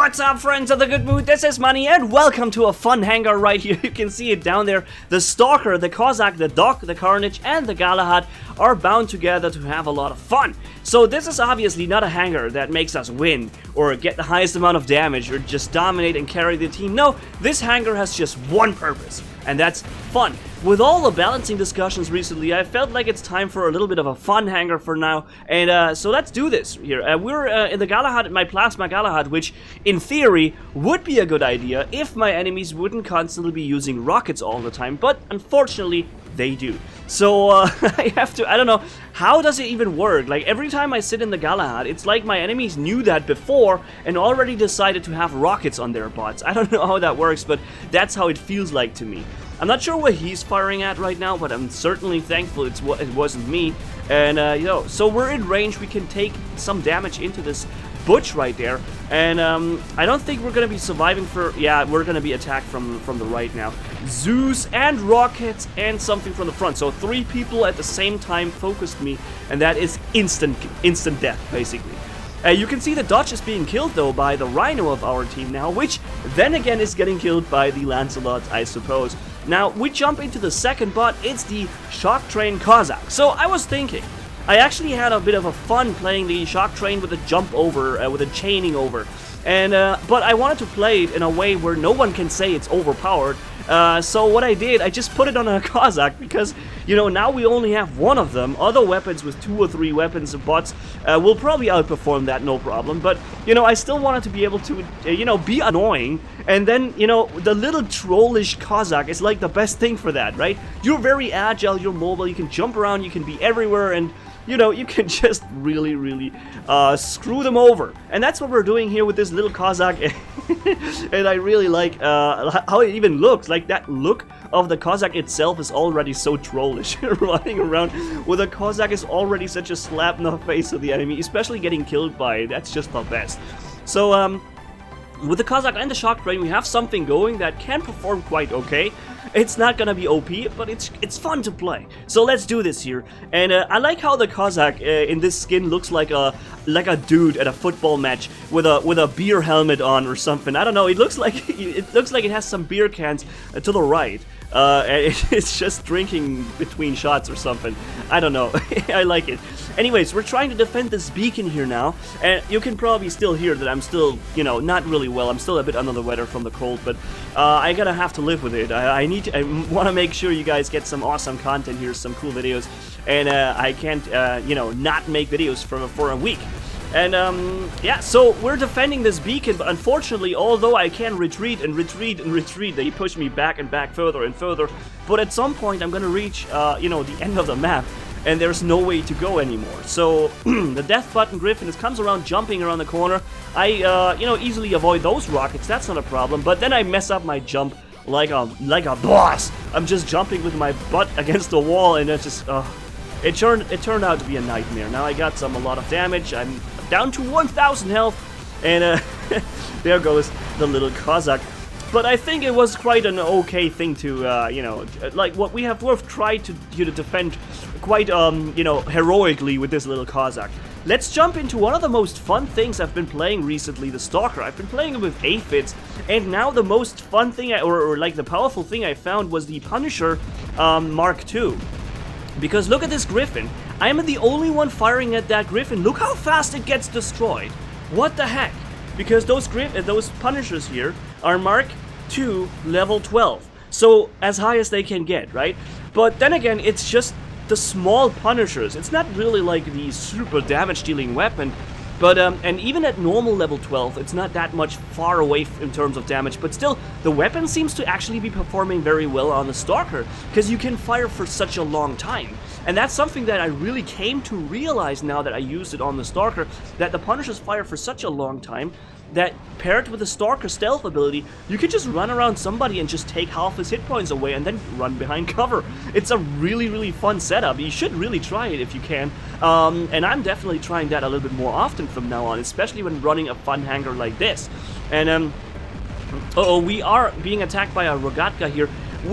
What's up, friends of the good mood? This is Manni and welcome to a fun hangar right here. You can see it down there. The Stalker, the Cossack, the Doc, the Carnage and the Galahad are bound together to have a lot of fun. So this is obviously not a hangar that makes us win or get the highest amount of damage or just dominate and carry the team. No, this hangar has just one purpose, and that's fun. With all the balancing discussions recently, I felt like it's time for a little bit of a fun hangar for now, and so let's do this here. We're in the Galahad, my Plasma Galahad, which in theory would be a good idea if my enemies wouldn't constantly be using rockets all the time, but unfortunately they do. So I have to, I don't know, how does it even work? Like every time I sit in the Galahad, it's like my enemies knew that before and already decided to have rockets on their bots. I don't know how that works, but that's how it feels like to me. I'm not sure what he's firing at right now, but I'm certainly thankful it wasn't me. And, so we're in range. We can take some damage into this butch right there. And, I don't think we're going to be surviving for... Yeah, we're going to be attacked from the right now. Zeus and rockets and something from the front. So 3 people at the same time focused me. And that is instant death, basically. You can see the Dodge is being killed, though, by the Rhino of our team now, which then again is getting killed by the Lancelot, I suppose. Now, we jump into the second bot. It's the Shock Train Cossack. So, I was thinking, I actually had a bit of a fun playing the Shock Train with a jump over, with a chaining over. And, but I wanted to play it in a way where no one can say it's overpowered. So what I did, I just put it on a Cossack because, you know, now we only have one of them. Other weapons with 2 or 3 weapons of bots will probably outperform that, no problem. But, you know, I still wanted to be able to, you know, be annoying. And then, you know, the little trollish Cossack is like the best thing for that, right? You're very agile, you're mobile, you can jump around, you can be everywhere, and... you know, you can just really screw them over. And that's what we're doing here with this little Cossack. And I really like how it even looks. Like, that look of the Cossack itself is already so trollish. Running around with a Cossack is already such a slap in the face of the enemy, especially getting killed by it. That's just the best. So, with the Cossack and the Shock Train, we have something going that can perform quite okay. It's not gonna be OP, but it's fun to play. So let's do this here. And I like how the Cossack in this skin looks like a dude at a football match with a beer helmet on or something. I don't know. It looks like it has some beer cans to the right. It's just drinking between shots or something. I don't know. I like it. Anyways, we're trying to defend this beacon here now, and you can probably still hear that I'm still, you know, not really well. I'm still a bit under the weather from the cold, but I gotta have to live with it. I want to make sure you guys get some awesome content here, some cool videos, and I can't, you know, not make videos for a week. And, yeah, so we're defending this beacon, but unfortunately, although I can retreat and retreat and retreat, they push me back and back further and further, but at some point I'm gonna reach, you know, the end of the map, and there's no way to go anymore. So, the Death Button Griffin comes around jumping around the corner. I, you know, easily avoid those rockets, that's not a problem, but then I mess up my jump like a boss. I'm just jumping with my butt against the wall, and it's just, it turned out to be a nightmare. Now I got a lot of damage. I'm down to 1,000 health, and there goes the little Cossack. But I think it was quite an okay thing to, you know, like what we have tried to defend quite, you know, heroically with this little Cossack. Let's jump into one of the most fun things I've been playing recently, the Stalker. I've been playing it with aphids, and now the most fun thing, or like the powerful thing I found was the Punisher Mark II. Because look at this Griffin. I am the only one firing at that Griffin. Look how fast it gets destroyed. What the heck? Because those Punishers here are Mark II level 12. So as high as they can get, right? But then again, it's just the small Punishers. It's not really like the super damage dealing weapon. But, and even at normal level 12, it's not that much far away in terms of damage, but still, the weapon seems to actually be performing very well on the Stalker, because you can fire for such a long time. And that's something that I really came to realize now that I used it on the Stalker, that the Punishers fire for such a long time, that paired with the Stalker stealth ability, you can just run around somebody and just take half his hit points away and then run behind cover. It's a really fun setup. You should really try it if you can. And I'm definitely trying that a little bit more often from now on, especially when running a fun hangar like this. And, we are being attacked by a Rogatka here.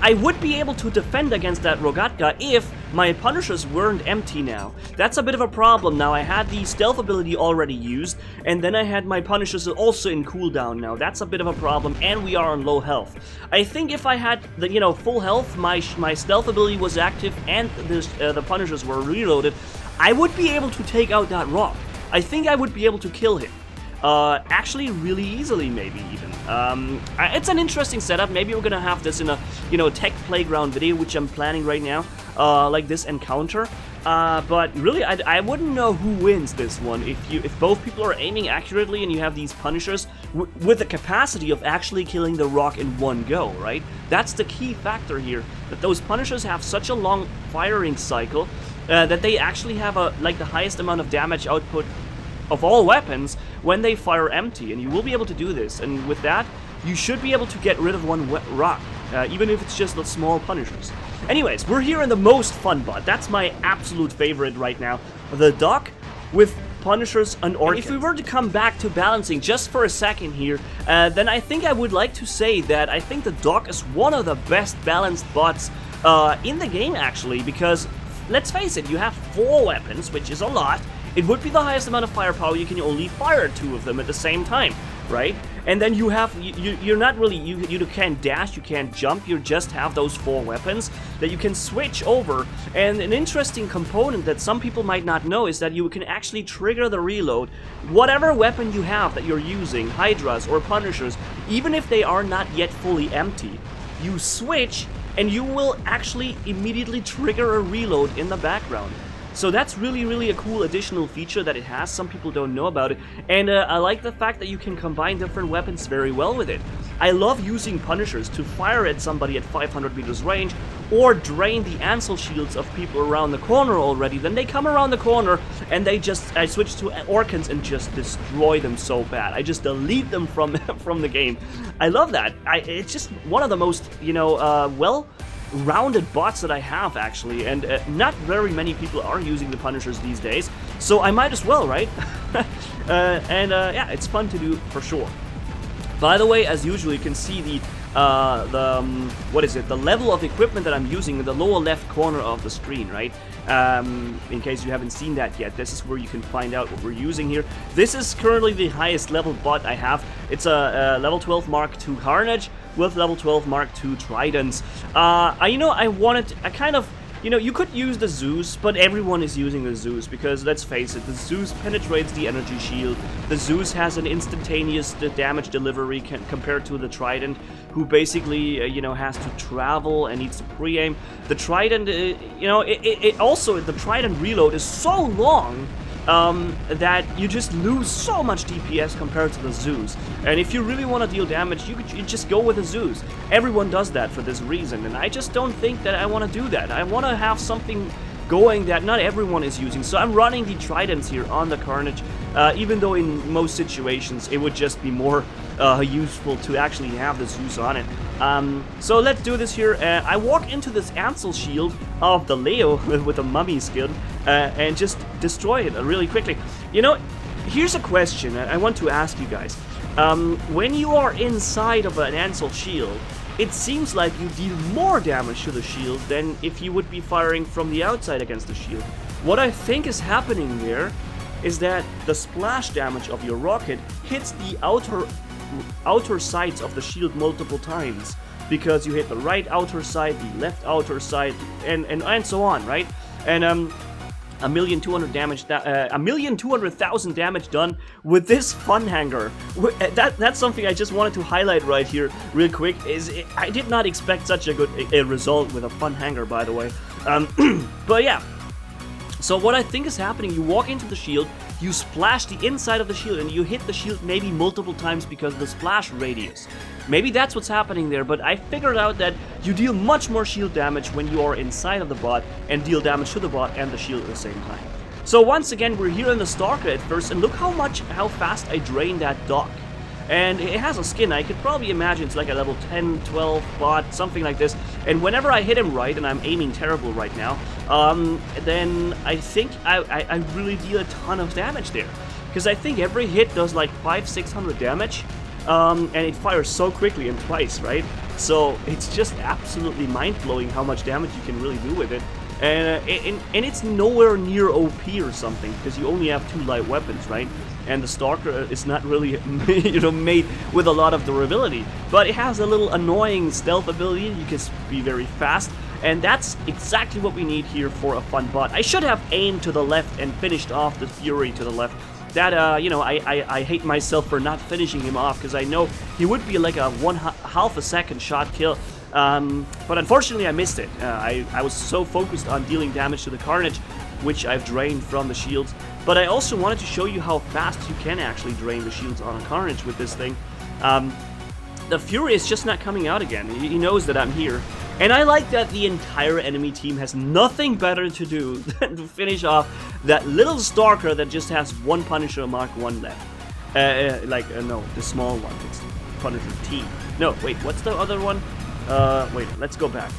I would be able to defend against that Rogatka if my Punishers weren't empty now. That's a bit of a problem now. I had the stealth ability already used, and then I had my Punishers also in cooldown now. That's a bit of a problem, and we are on low health. I think if I had the, you know, full health, my stealth ability was active, and the Punishers were reloaded, I would be able to take out that rock. I think I would be able to kill him. Actually really easily, maybe even. It's an interesting setup. Maybe we're gonna have this in a, you know, tech playground video, which I'm planning right now, like this encounter. But really, I wouldn't know who wins this one if both people are aiming accurately and you have these Punishers with the capacity of actually killing the rock in one go, right? That's the key factor here, that those Punishers have such a long firing cycle that they actually have like the highest amount of damage output of all weapons when they fire empty, and you will be able to do this, and with that you should be able to get rid of one rock, even if it's just the small Punishers. Anyways, we're here in the most fun bot. That's my absolute favorite right now, the Doc with Punishers and Orchids. If we were to come back to balancing just for a second here, then I think I would like to say that I think the Doc is one of the best balanced bots in the game, actually, because let's face it, you have 4 weapons, which is a lot. It would be the highest amount of firepower. You can only fire 2 of them at the same time, right? And then you have, you're not really, you can't dash, you can't jump, you just have those 4 weapons that you can switch over. And an interesting component that some people might not know is that you can actually trigger the reload. Whatever weapon you have that you're using, Hydras or Punishers, even if they are not yet fully empty, you switch and you will actually immediately trigger a reload in the background. So that's really a cool additional feature that it has. Some people don't know about it, and I like the fact that you can combine different weapons very well with it. I love using Punishers to fire at somebody at 500 meters range, or drain the Ansel shields of people around the corner already. Then they come around the corner, and I switch to Orchids and just destroy them so bad. I just delete them from the game. I love that. It's just one of the most, you know, well-rounded bots that I have, actually, and not very many people are using the Punishers these days, so I might as well, right? Yeah, it's fun to do for sure. By the way, as usual, you can see the level of equipment that I'm using in the lower left corner of the screen, right? In case you haven't seen that yet, this is where you can find out what we're using here. This is currently the highest level bot I have. It's a level 12 Mark II Carnage with level 12 Mark II Tridents. You could use the Zeus, but everyone is using the Zeus because, let's face it, the Zeus penetrates the energy shield. The Zeus has an instantaneous damage delivery compared to the Trident, who basically, has to travel and needs to pre-aim. The Trident, the Trident reload is so long that you just lose so much DPS compared to the Zeus. And if you really want to deal damage, you just go with the Zeus. Everyone does that for this reason, and I just don't think that I want to do that. I want to have something going that not everyone is using. So I'm running the Tridents here on the Carnage, even though in most situations it would just be more useful to actually have the Zeus on it. So let's do this here. I walk into this Ansel shield of the Leo with a mummy skin and just destroy it really quickly. Here's a question I want to ask you guys. When you are inside of an Ansel shield, it seems like you deal more damage to the shield than if you would be firing from the outside against the shield. What I think is happening there is that the splash damage of your rocket hits the outer sides of the shield multiple times, because you hit the right outer side, the left outer side, and so on, right? And 1,200,000 damage done with this Fun Hangar. That's something I just wanted to highlight right here real quick. I did not expect such a good result with a Fun Hangar, by the way. But yeah. So what I think is happening, you walk into the shield, you splash the inside of the shield, and you hit the shield maybe multiple times because of the splash radius. Maybe that's what's happening there, but I figured out that you deal much more shield damage when you are inside of the bot and deal damage to the bot and the shield at the same time. So once again, we're here in the Stalker at first, and look how fast I drain that Doc. And it has a skin. I could probably imagine it's like a level 10, 12 bot, something like this. And whenever I hit him right, and I'm aiming terrible right now, then I think I really deal a ton of damage there. Because I think every hit does like 500-600 damage. and it fires so quickly and twice, right? So it's just absolutely mind-blowing how much damage you can really do with it. And it's nowhere near OP or something, because you only have 2 light weapons, right? And the Stalker is not really, you know, made with a lot of durability, but it has a little annoying stealth ability. You can be very fast, and that's exactly what we need here for a fun bot. I should have aimed to the left and finished off the Fury to the left. That, you know, I hate myself for not finishing him off, because I know he would be like a half a second shot kill. But unfortunately I missed it. I was so focused on dealing damage to the Carnage, which I've drained from the shields. But I also wanted to show you how fast you can actually drain the shields on a Carnage with this thing. The Fury is just not coming out again. He knows that I'm here. And I like that the entire enemy team has nothing better to do than to finish off that little Stalker that just has 1 Punisher Mark 1 left. No, the small one. It's Punisher T. No, wait, what's the other one? Wait, let's go back.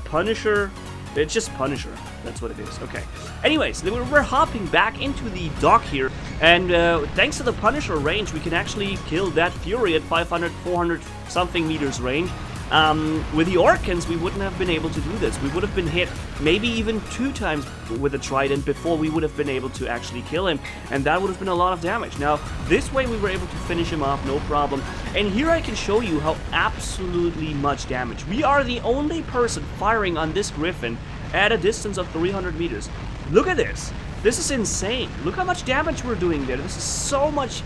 Punisher, it's just Punisher, that's what it is, okay. Anyways, we're hopping back into the dock here, and thanks to the Punisher range, we can actually kill that Fury at 500, 400 something meters range. With the Orkans, we wouldn't have been able to do this. We would have been hit maybe even 2 times with a Trident before we would have been able to actually kill him, and that would have been a lot of damage. Now, this way we were able to finish him off, no problem. And here I can show you how absolutely much damage. We are the only person firing on this Griffin at a distance of 300 meters. Look at this. This is insane. Look how much damage we're doing there. This is so much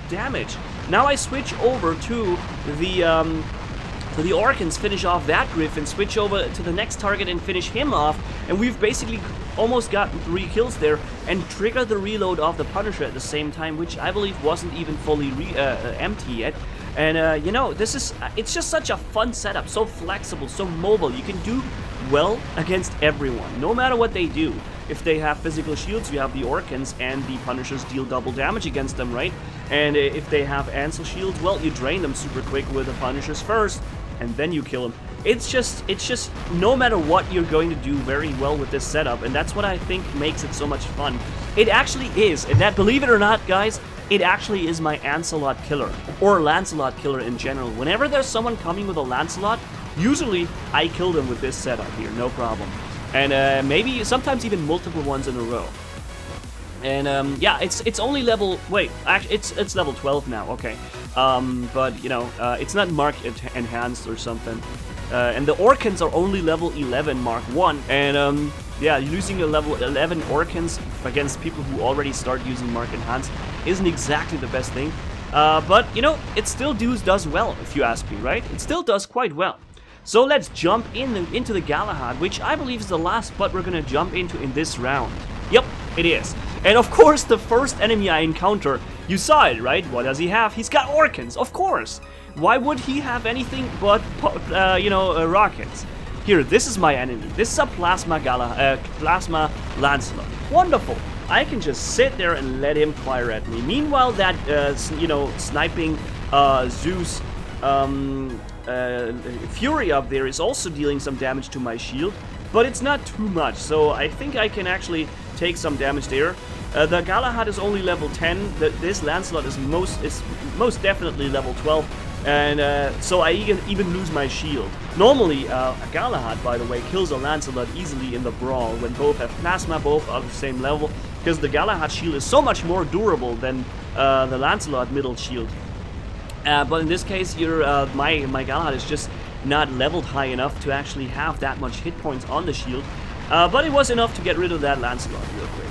damage. Now I switch over to the Orkans, finish off that Griffin, switch over to the next target and finish him off, and we've basically almost gotten 3 kills there and trigger the reload of the Punisher at the same time, which I believe wasn't even fully empty yet. And you know, it's just such a fun setup, so flexible, so mobile. You can do well against everyone, no matter what they do. If they have physical shields, you have the Orkans, and the Punishers deal double damage against them, right? And if they have Ansel shields, well, you drain them super quick with the Punishers first, and then you kill them. It's just no matter what, you're going to do very well with this setup, and that's what I think makes it so much fun. It actually is, and that, believe it or not, guys, it actually is my Lancelot killer, or Lancelot killer in general. Whenever there's someone coming with a Lancelot, usually I kill them with this setup here, no problem. And maybe sometimes even multiple ones in a row. And yeah, it's only level, wait, actually it's level 12 now, okay. But you know, it's not Mark enhanced or something. And the Orkans are only level 11 Mark 1, and yeah, using a level 11 Orkans against people who already start using Mark enhanced isn't exactly the best thing. But you know, it still does well, if you ask me, right? It still does quite well. So let's jump into the Galahad, which I believe is the last spot we're gonna jump into in this round. Yep, it is. And of course, the first enemy I encounter, you saw it, right? What does he have? He's got Orkans, of course. Why would he have anything but, you know, rockets? Here, this is my enemy. This is a Plasma Lancelot. Wonderful. I can just sit there and let him fire at me. Meanwhile, that, you know, sniping Zeus Fury up there is also dealing some damage to my shield, but it's not too much, so I think I can actually take some damage there. The Galahad is only level 10. This Lancelot is most definitely level 12, and so I even lose my shield. Normally, a Galahad, by the way, kills a Lancelot easily in the brawl when both have plasma, both are the same level, because the Galahad shield is so much more durable than the Lancelot middle shield. But in this case, my Galahad is just not leveled high enough to actually have that much hit points on the shield. But it was enough to get rid of that Lancelot real quick.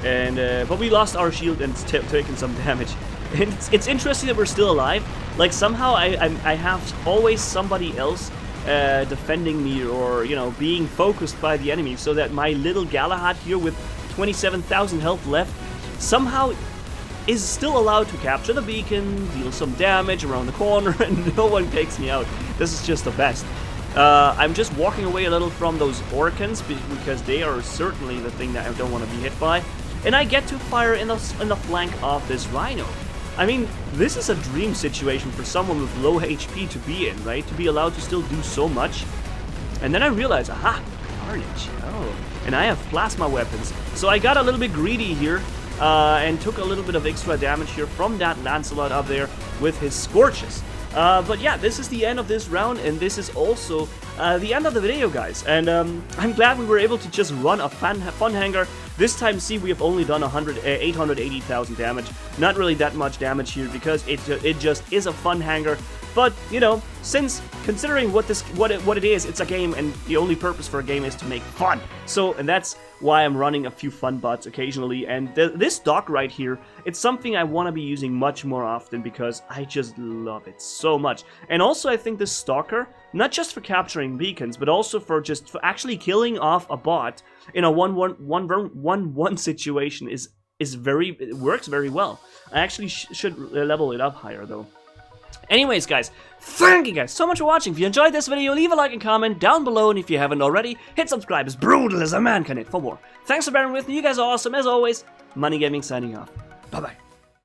And but we lost our shield and taken some damage. And it's interesting that we're still alive. Like somehow I have always somebody else defending me, or you know, being focused by the enemy, so that my little Galahad here with 27,000 health left somehow is still allowed to capture the beacon, deal some damage around the corner, and no one takes me out. This is just the best. I'm just walking away a little from those Orkans because they are certainly the thing that I don't want to be hit by. And I get to fire in the flank of this Rhino. I mean, this is a dream situation for someone with low HP to be in, right? To be allowed to still do so much. And then I realize, aha, Carnage. Oh, and I have plasma weapons. So I got a little bit greedy here. and took a little bit of extra damage here from that Lancelot up there with his Scorches. But yeah, this is the end of this round, and this is also the end of the video, guys. And I'm glad we were able to just run a fun hangar. This time, see, we have only done 880,000 damage. Not really that much damage here because it just is a fun hangar. But you know, since considering what it is, it's a game, and the only purpose for a game is to make fun. So, and that's why I'm running a few fun bots occasionally. And this dock right here, it's something I want to be using much more often because I just love it so much. And also, I think this Stalker, not just for capturing beacons, but also for actually killing off a bot in a 1-1 situation it works very well. I actually should level it up higher though. Anyways, guys, thank you guys so much for watching. If you enjoyed this video, leave a like and comment down below, and if you haven't already, hit subscribe as brutal as a man can hit for more. Thanks for bearing with me, you guys are awesome, as always. Manni-Gaming signing off. Bye-bye.